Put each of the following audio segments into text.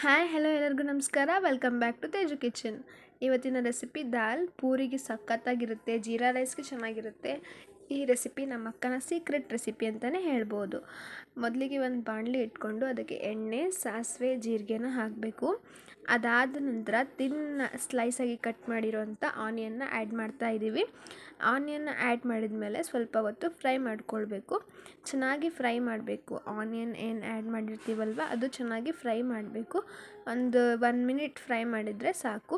Hi hello ಎಲ್ಲರಿಗೂ ನಮಸ್ಕಾರ. Welcome back to Teju kitchen. ಇವತ್ತಿನ ರೆಸಿಪಿ ದಾಲ್ ಪೂರಿಗೆ ಸಖತ್ತಾಗಿರುತ್ತೆ, ಜೀರಾ ರೈಸ್ಗೆ ಚೆನ್ನಾಗಿರುತ್ತೆ. ಈ ರೆಸಿಪಿ ನಮ್ಮ ಅಕ್ಕನ ಸೀಕ್ರೆಟ್ ರೆಸಿಪಿ ಅಂತಲೇ ಹೇಳ್ಬೋದು. ಮೊದಲಿಗೆ ಒಂದು ಬಾಣಲಿ ಇಟ್ಕೊಂಡು ಅದಕ್ಕೆ ಎಣ್ಣೆ, ಸಾಸಿವೆ, ಜೀರಿಗೆನ ಹಾಕಬೇಕು. ಅದಾದ ನಂತರ ಸ್ಲೈಸಾಗಿ ಕಟ್ ಮಾಡಿರೋಂಥ ಆನಿಯನ್ನ ಆ್ಯಡ್ ಮಾಡ್ತಾ ಇದ್ದೀವಿ. ಆನಿಯನ್ನ ಆ್ಯಡ್ ಮಾಡಿದ ಮೇಲೆ ಸ್ವಲ್ಪ ಹೊತ್ತು ಫ್ರೈ ಮಾಡ್ಕೊಳ್ಬೇಕು. ಚೆನ್ನಾಗಿ ಫ್ರೈ ಮಾಡಬೇಕು. ಆನಿಯನ್ ಏನು ಆ್ಯಡ್ ಮಾಡಿರ್ತೀವಲ್ವ ಅದು ಚೆನ್ನಾಗಿ ಫ್ರೈ ಮಾಡಬೇಕು. ಒಂದು 1 ಮಿನಿಟ್ ಫ್ರೈ ಮಾಡಿದರೆ ಸಾಕು.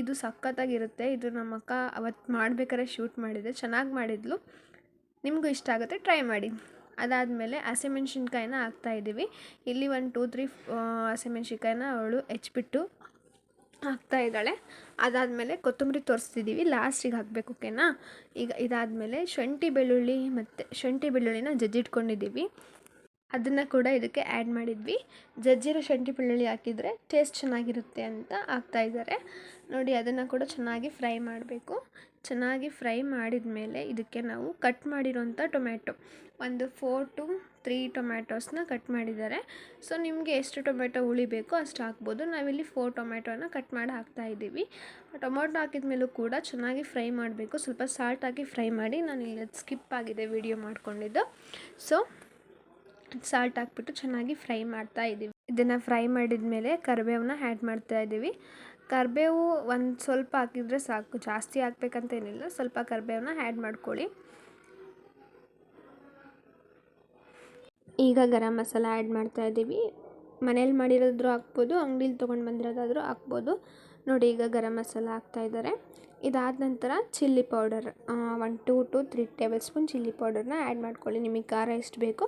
ಇದು ಸಖತ್ತಾಗಿರುತ್ತೆ. ಇದು ನಮ್ಮ ಅಕ್ಕ ಅವತ್ತು ಮಾಡ್ಬೇಕಾದ್ರೆ ಶೂಟ್ ಮಾಡಿದೆ, ಚೆನ್ನಾಗಿ ಮಾಡಿದ್ಲು. ನಿಮಗೂ ಇಷ್ಟ ಆಗುತ್ತೆ, ಟ್ರೈ ಮಾಡಿ. ಅದಾದಮೇಲೆ ಹಸಿಮೆಣ್ಸಿನ್ಕಾಯಿನ ಹಾಕ್ತಾಯಿದ್ದೀವಿ. ಇಲ್ಲಿ 1 2 3 ಹಸಿಮೆಣ್ಸಿನ್ಕಾಯಿನ ಅವಳು ಹೆಚ್ಚಿಬಿಟ್ಟು ಹಾಕ್ತಾಯಿದ್ದಾಳೆ. ಅದಾದಮೇಲೆ ಕೊತ್ತಂಬರಿ ತೋರಿಸ್ತಿದ್ದೀವಿ, ಲಾಸ್ಟಿಗೆ ಹಾಕಬೇಕು, ಓಕೆನಾ. ಈಗ ಇದಾದಮೇಲೆ ಶುಂಠಿ ಬೆಳ್ಳುಳ್ಳಿನ ಜಜ್ಜಿಟ್ಕೊಂಡಿದ್ದೀವಿ, ಅದನ್ನು ಕೂಡ ಇದಕ್ಕೆ ಆ್ಯಡ್ ಮಾಡಿದ್ವಿ. ಜಜ್ಜಿರೋ ಶುಂಠಿ ಬೆಳ್ಳುಳ್ಳಿ ಹಾಕಿದರೆ ಟೇಸ್ಟ್ ಚೆನ್ನಾಗಿರುತ್ತೆ ಅಂತ ಹಾಕ್ತಾಯಿದ್ದಾರೆ ನೋಡಿ. ಅದನ್ನು ಕೂಡ ಚೆನ್ನಾಗಿ ಫ್ರೈ ಮಾಡಬೇಕು. ಚೆನ್ನಾಗಿ ಫ್ರೈ ಮಾಡಿದ ಮೇಲೆ ಇದಕ್ಕೆ ನಾವು ಕಟ್ ಮಾಡಿರೋಂಥ ಟೊಮ್ಯಾಟೊ, ಒಂದು 4 to 3 ಟೊಮ್ಯಾಟೋಸ್ನ ಕಟ್ ಮಾಡಿದ್ದಾರೆ. ಸೊ ನಿಮಗೆ ಎಷ್ಟು ಟೊಮೆಟೊ ಉಳಿಬೇಕೋ ಅಷ್ಟು ಹಾಕ್ಬೋದು. ನಾವಿಲ್ಲಿ 4 ಟೊಮ್ಯಾಟೋನ ಕಟ್ ಮಾಡಿ ಹಾಕ್ತಾಯಿದ್ದೀವಿ. ಟೊಮೊಟೊ ಹಾಕಿದ ಮೇಲೂ ಕೂಡ ಚೆನ್ನಾಗಿ ಫ್ರೈ ಮಾಡಬೇಕು. ಸ್ವಲ್ಪ ಸಾಲ್ಟ್ ಹಾಕಿ ಫ್ರೈ ಮಾಡಿ. ನಾನು ಇಲ್ಲಿ ಸ್ಕಿಪ್ ಆಗಿದೆ ವಿಡಿಯೋ ಮಾಡ್ಕೊಂಡಿದ್ದು. ಸೊ ಸಾಲ್ಟ್ ಹಾಕ್ಬಿಟ್ಟು ಚೆನ್ನಾಗಿ ಫ್ರೈ ಮಾಡ್ತಾ ಇದ್ದೀವಿ. ಇದನ್ನು ಫ್ರೈ ಮಾಡಿದ ಮೇಲೆ ಕರಿಬೇವನ್ನ ಆ್ಯಡ್ ಮಾಡ್ತಾ ಇದ್ದೀವಿ. ಕರಿಬೇವು ಒಂದು ಸ್ವಲ್ಪ ಹಾಕಿದರೆ ಸಾಕು, ಜಾಸ್ತಿ ಹಾಕ್ಬೇಕಂತ ಏನಿಲ್ಲ. ಸ್ವಲ್ಪ ಕರಿಬೇವನ್ನ ಆ್ಯಡ್ ಮಾಡ್ಕೊಳ್ಳಿ. ಈಗ ಗರಂ ಮಸಾಲ ಆ್ಯಡ್ ಮಾಡ್ತಾ ಇದ್ದೀವಿ. ಮನೇಲಿ ಮಾಡಿರೋದ್ರೂ ಹಾಕ್ಬೋದು, ಅಂಗಡಿಲಿ ತೊಗೊಂಡು ಬಂದಿರೋದಾದರೂ ಹಾಕ್ಬೋದು ನೋಡಿ. ಈಗ ಗರಂ ಮಸಾಲ ಹಾಕ್ತಾಯಿದ್ದಾರೆ. ಇದಾದ ನಂತರ chilli powder 1 2 to 3 tablespoon chilli ಪೌಡರ್ನ ಆ್ಯಡ್ ಮಾಡ್ಕೊಳ್ಳಿ. ನಿಮಗೆ ಖಾರ ಎಷ್ಟು ಬೇಕೋ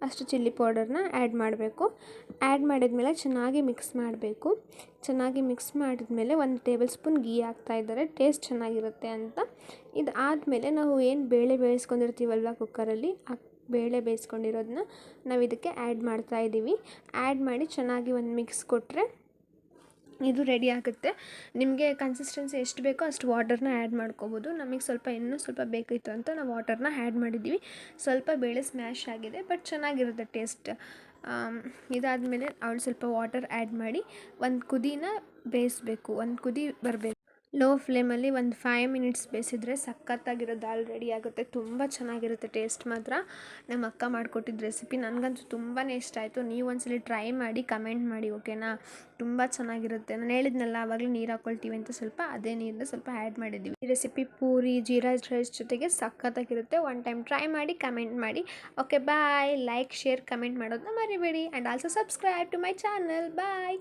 ಅಷ್ಟು ಚಿಲ್ಲಿ ಪೌಡರ್ನ ಆ್ಯಡ್ ಮಾಡಬೇಕು. ಆ್ಯಡ್ ಮಾಡಿದ್ಮೇಲೆ ಚೆನ್ನಾಗಿ ಮಿಕ್ಸ್ ಮಾಡಬೇಕು. ಚೆನ್ನಾಗಿ ಮಿಕ್ಸ್ ಮಾಡಿದ್ಮೇಲೆ 1 ಟೇಬಲ್ ಸ್ಪೂನ್ ಗೀ ಹಾಕ್ತಾಯಿದ್ದಾರೆ, ಟೇಸ್ಟ್ ಚೆನ್ನಾಗಿರುತ್ತೆ ಅಂತ. ಇದಾದಮೇಲೆ ನಾವು ಏನು ಬೇಳೆ ಬೇಯಿಸ್ಕೊಂಡಿರ್ತೀವಲ್ವ ಕುಕ್ಕರಲ್ಲಿ, ಆ ಬೇಳೆ ಬೇಯಿಸ್ಕೊಂಡಿರೋದನ್ನ ನಾವು ಇದಕ್ಕೆ ಆ್ಯಡ್ ಮಾಡ್ತಾ ಇದ್ದೀವಿ. ಆ್ಯಡ್ ಮಾಡಿ ಚೆನ್ನಾಗಿ ಒಂದು ಮಿಕ್ಸ್ ಕೊಟ್ಟರೆ ಇದು ರೆಡಿ ಆಗುತ್ತೆ. ನಿಮಗೆ ಕನ್ಸಿಸ್ಟೆನ್ಸಿ ಎಷ್ಟು ಬೇಕೋ ಅಷ್ಟು ವಾಟರ್ನ ಆ್ಯಡ್ ಮಾಡ್ಕೋಬೋದು. ನಮಗೆ ಇನ್ನೂ ಸ್ವಲ್ಪ ಬೇಕಿತ್ತು ಅಂತ ನಾವು ವಾಟರ್ನ ಆ್ಯಡ್ ಮಾಡಿದ್ದೀವಿ. ಸ್ವಲ್ಪ ಬೇಳೆ ಸ್ಮ್ಯಾಶ್ ಆಗಿದೆ, ಬಟ್ ಚೆನ್ನಾಗಿರುತ್ತೆ ಟೇಸ್ಟ್. ಇದಾದಮೇಲೆ ಅವಳು ಸ್ವಲ್ಪ ವಾಟರ್ ಆ್ಯಡ್ ಮಾಡಿ ಒಂದು ಕುದಿನ ಬೇಯಿಸ್ಬೇಕು. ಒಂದು ಕುದಿ ಬರಬೇಕು. ಲೋ ಫ್ಲೇಮಲ್ಲಿ ಒಂದು 5 ಮಿನಿಟ್ಸ್ ಬೇಯಿಸಿದ್ರೆ ಸಖತ್ತಾಗಿರೋ ದಾಲ್ ರೆಡಿ ಆಗುತ್ತೆ. ತುಂಬ ಚೆನ್ನಾಗಿರುತ್ತೆ ಟೇಸ್ಟ್ ಮಾತ್ರ. ನಮ್ಮ ಅಕ್ಕ ಮಾಡಿಕೊಟ್ಟಿದ್ದ ರೆಸಿಪಿ ನನಗಂತೂ ತುಂಬಾ ಇಷ್ಟ ಆಯಿತು. ನೀವು ಒಂದ್ಸಲಿ ಟ್ರೈ ಮಾಡಿ ಕಮೆಂಟ್ ಮಾಡಿ, ಓಕೆನಾ. ತುಂಬ ಚೆನ್ನಾಗಿರುತ್ತೆ. ನಾನು ಹೇಳಿದ್ನಲ್ಲ ಆವಾಗಲೇ ನೀರು ಹಾಕ್ಕೊಳ್ತೀವಿ ಅಂತ, ಸ್ವಲ್ಪ ಅದೇ ನೀರನ್ನ ಸ್ವಲ್ಪ ಆ್ಯಡ್ ಮಾಡಿದ್ದೀವಿ. ಈ ರೆಸಿಪಿ ಪೂರಿ, ಜೀರಾ ರೈಸ್ ಜೊತೆಗೆ ಸಖತ್ತಾಗಿರುತ್ತೆ. ಒನ್ ಟೈಮ್ ಟ್ರೈ ಮಾಡಿ, ಕಮೆಂಟ್ ಮಾಡಿ. Okay bye. Like, share, comment ಮಾಡೋದನ್ನ ಮರಿಬೇಡಿ. And also subscribe to my channel. Bye.